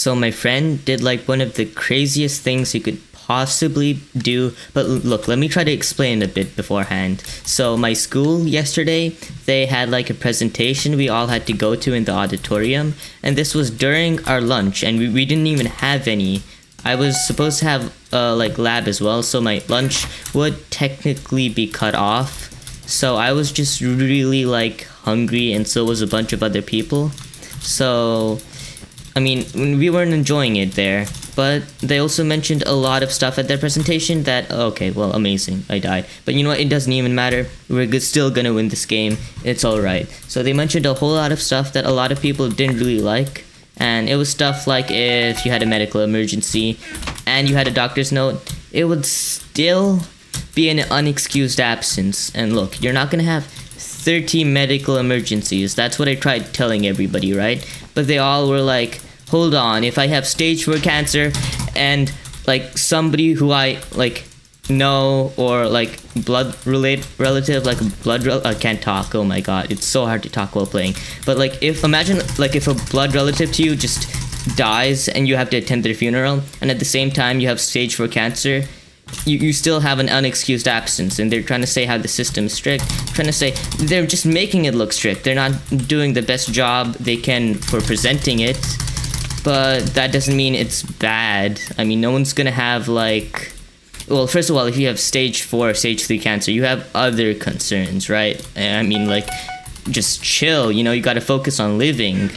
So my friend did like one of the craziest things you could possibly do. But look, let me try to explain a bit beforehand. So my school yesterday, they had like a presentation we all had to go to in the auditorium, and this was during our lunch, and we didn't even have any. I was supposed to have like lab as well, so my lunch would technically be cut off. So I was just really like hungry, and so was a bunch of other people. So I mean, we weren't enjoying it there, but they also mentioned a lot of stuff at their presentation that, okay, well, amazing, I died. But you know what, it doesn't even matter. Still gonna win this game. It's alright. So they mentioned a whole lot of stuff that a lot of people didn't really like. And it was stuff like if you had a medical emergency and you had a doctor's note, it would still be an unexcused absence. And look, you're not gonna have 30 medical emergencies. That's what I tried telling everybody, right? But they all were like, hold on, if I have stage 4 cancer and like somebody who I like know or like relative, like I can't talk, oh my god, it's so hard to talk while playing. But like imagine if a blood relative to you just dies and you have to attend their funeral, and at the same time you have stage 4 cancer, you still have an unexcused absence, and they're trying to say how the system's strict, trying to say they're just making it look strict. They're not doing the best job they can for presenting it, but that doesn't mean it's bad. I mean, no one's gonna have like, well, first of all, if you have stage 4, stage 3 cancer, you have other concerns, right? I mean, like, just chill, you know, you gotta focus on living.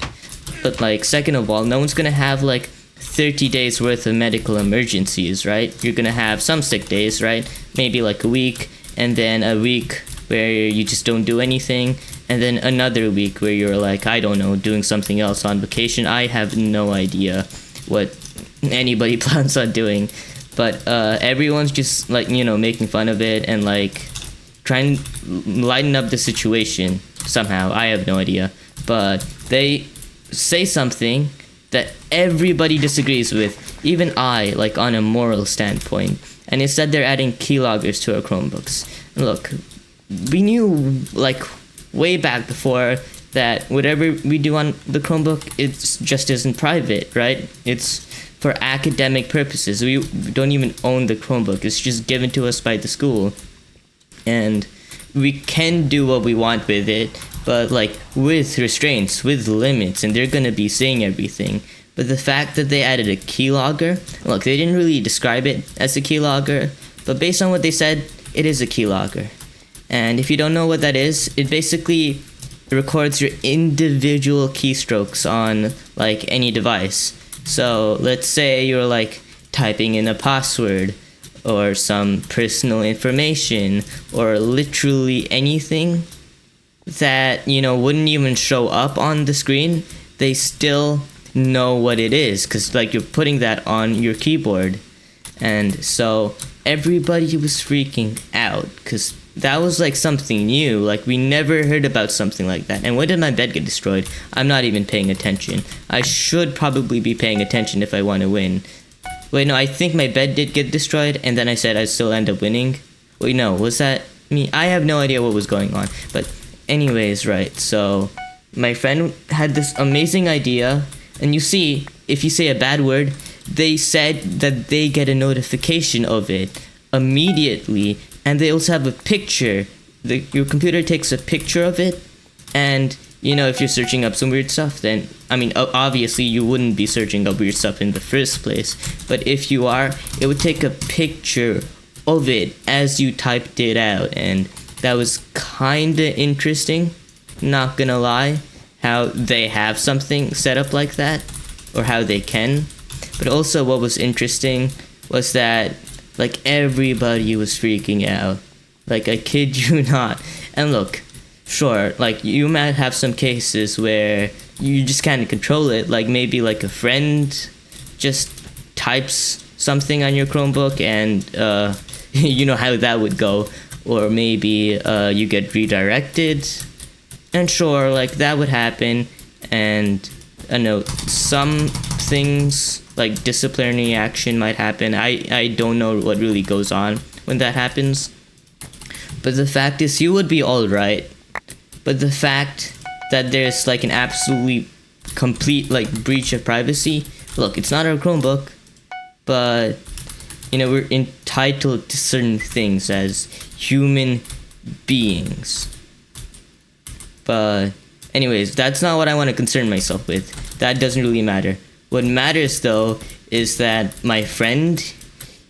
But like, second of all, no one's gonna have like 30 days worth of medical emergencies, right? You're gonna have some sick days, right? Maybe like a week, and then a week where you just don't do anything, and then another week where you're like, I don't know, doing something else on vacation. I have no idea what anybody plans on doing, but everyone's just like, you know, making fun of it and like trying to lighten up the situation somehow. I have no idea, but they say something that everybody disagrees with, even I, like on a moral standpoint. And instead they're adding keyloggers to our Chromebooks. And look, we knew like way back before that whatever we do on the Chromebook, it just isn't private, right? It's for academic purposes. We don't even own the Chromebook. It's just given to us by the school. And we can do what we want with it, but like with restraints, with limits, and they're gonna be saying everything. But the fact that they added a keylogger, look, they didn't really describe it as a keylogger, but based on what they said, it is a keylogger. And if you don't know what that is, it basically records your individual keystrokes on like any device. So let's say you're like typing in a password or some personal information or literally anything that, you know, wouldn't even show up on the screen, they still know what it is because like you're putting that on your keyboard. And so everybody was freaking out because that was like something new. Like we never heard about something like that. And when did my bed get destroyed? I'm not even paying attention. I should probably be paying attention if I want to win. Wait, no, I think my bed did get destroyed, and then I said I'd still end up winning. Wait, no, was that me? I have no idea what was going on. But anyways, right, so my friend had this amazing idea, and you see, if you say a bad word, they said that they get a notification of it immediately, and they also have a picture. Your computer takes a picture of it, and you know, if you're searching up some weird stuff, then, I mean, obviously you wouldn't be searching up weird stuff in the first place, but if you are, it would take a picture of it as you typed it out, and that was kinda interesting, not gonna lie, how they have something set up like that, or how they can. But also what was interesting was that, like, everybody was freaking out. Like, I kid you not. And look, sure, like, you might have some cases where you just can't control it, like maybe like a friend just types something on your Chromebook and you know how that would go, or maybe you get redirected, and sure, like that would happen. And I know some things like disciplinary action might happen. I don't know what really goes on when that happens, but the fact is you would be all right. But the fact that there's like an absolutely complete like breach of privacy look, it's not our Chromebook, but we're entitled to certain things as human beings. But anyways, that's not what I want to concern myself with. That doesn't really matter. What matters though is that my friend,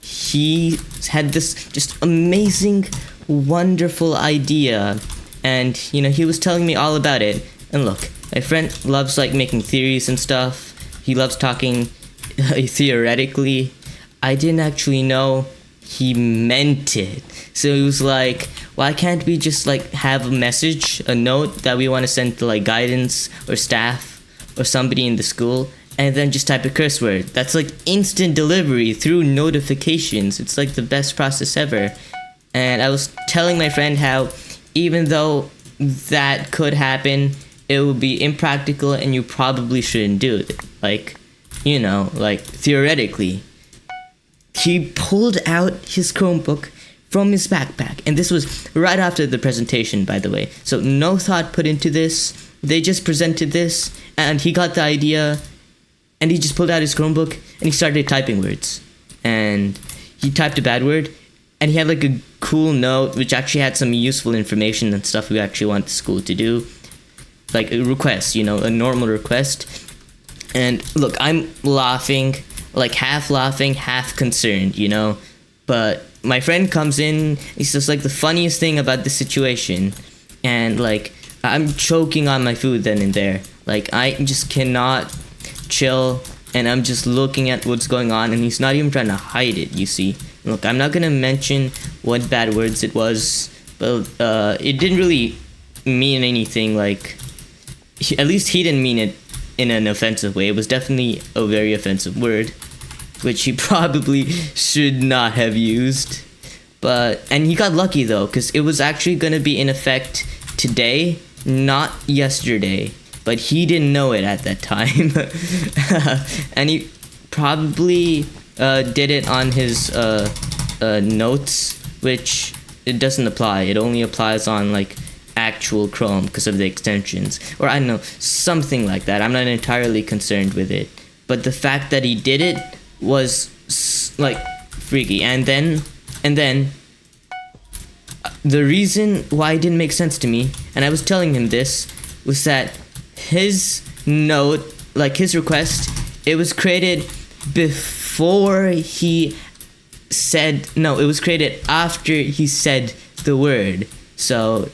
he had this just amazing, wonderful idea, and he was telling me all about it. And look, my friend loves like making theories and stuff. He loves talking theoretically. I didn't actually know he meant it. So he was like, why can't we just like have a message, a note that we want to send to like guidance or staff or somebody in the school, and then just type a curse word? That's like instant delivery through notifications. It's like the best process ever. And I was telling my friend how even though that could happen, it would be impractical and you probably shouldn't do it. Like, like theoretically. He pulled out his Chromebook from his backpack, and this was right after the presentation, by the way. So no thought put into this. They just presented this, and he got the idea, and he just pulled out his Chromebook, and he started typing words. And he typed a bad word, and he had like a cool note, which actually had some useful information and stuff we actually want the school to do. Like a request, a normal request. And look, I'm laughing, like half laughing, half concerned, But my friend comes in, he says like the funniest thing about the situation. And like, I'm choking on my food then and there. Like, I just cannot chill, and I'm just looking at what's going on, and he's not even trying to hide it, you see. Look, I'm not gonna mention what bad words it was, but it didn't really mean anything, like, at least he didn't mean it in an offensive way. It was definitely a very offensive word, which he probably should not have used. And he got lucky though, because it was actually going to be in effect today, not yesterday. But he didn't know it at that time. And he probably did it on his notes, which it doesn't apply. It only applies on like actual Chrome because of the extensions, or I don't know, something like that. I'm not entirely concerned with it, but the fact that he did it was like freaky. And then the reason why it didn't make sense to me, and I was telling him this, was that his note, like his request, it was created before he said, no, it was created after he said the word. So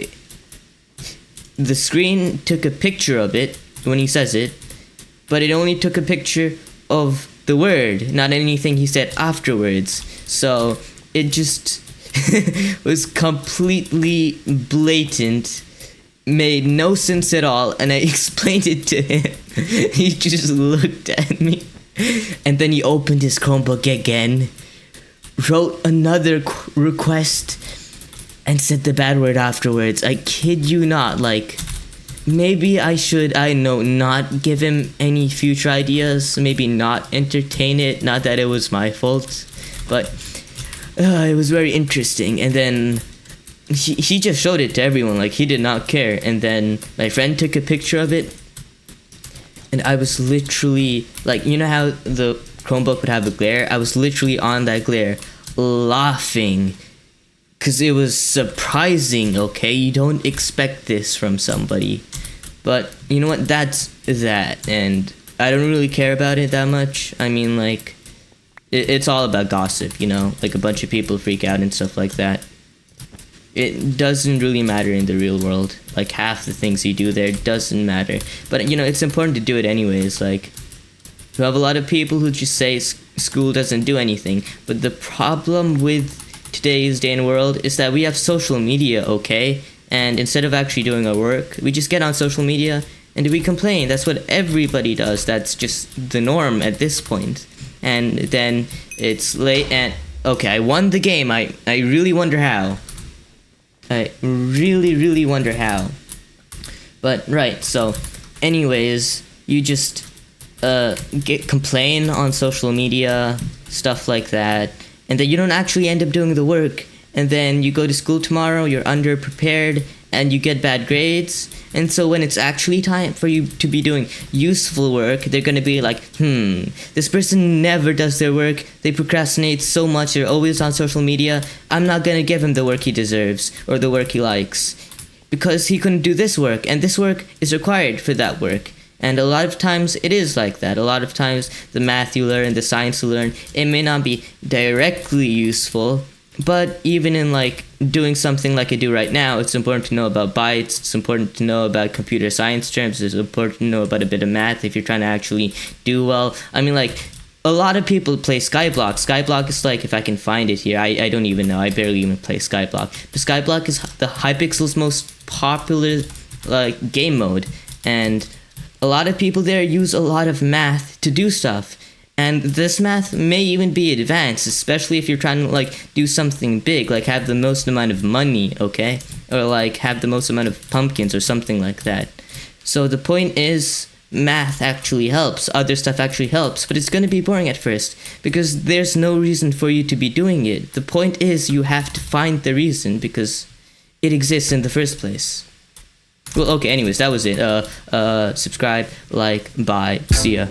the screen took a picture of it when he says it, but it only took a picture of the word, not anything he said afterwards. So it just was completely blatant, made no sense at all, and I explained it to him. He just looked at me, and then he opened his Chromebook again, wrote another request, and said the bad word afterwards. I kid you not. Like, maybe I should, not give him any future ideas, maybe not entertain it, not that it was my fault, but it was very interesting. And then he just showed it to everyone, like he did not care. And then my friend took a picture of it, and I was literally, like, you know how the Chromebook would have a glare? I was literally on that glare, laughing, because it was surprising, okay? You don't expect this from somebody. But you know what? That's that. And I don't really care about it that much. I mean, like, it's all about gossip, Like a bunch of people freak out and stuff like that. It doesn't really matter in the real world. Like, half the things you do there doesn't matter. But, it's important to do it anyways. Like, you have a lot of people who just say school doesn't do anything. But the problem with today's day and world is that we have social media, okay? And instead of actually doing our work, we just get on social media and we complain. That's what everybody does. That's just the norm at this point. And then it's late and, okay, I won the game. I really wonder how. I really, really wonder how. But, right, so, anyways, you just complain on social media, stuff like that, and then you don't actually end up doing the work, and then you go to school tomorrow, you're underprepared, and you get bad grades. And so when it's actually time for you to be doing useful work, they're gonna be like, this person never does their work, they procrastinate so much, they're always on social media, I'm not gonna give him the work he deserves or the work he likes because he couldn't do this work, and this work is required for that work. And a lot of times it is like that. A lot of times the math you learn, the science you learn, it may not be directly useful, but even in like doing something like I do right now, it's important to know about bytes, it's important to know about computer science terms, it's important to know about a bit of math if you're trying to actually do well. I mean, like, a lot of people play Skyblock. Skyblock is like, if I can find it here, I don't even know, I barely even play Skyblock. But Skyblock is the Hypixel's most popular like game mode, and a lot of people there use a lot of math to do stuff. And this math may even be advanced, especially if you're trying to like do something big, like have the most amount of money, okay? Or like have the most amount of pumpkins or something like that. So the point is, math actually helps, other stuff actually helps, but it's going to be boring at first because there's no reason for you to be doing it. The point is you have to find the reason because it exists in the first place. Well, okay, anyways, that was it. Subscribe, like, bye, see ya.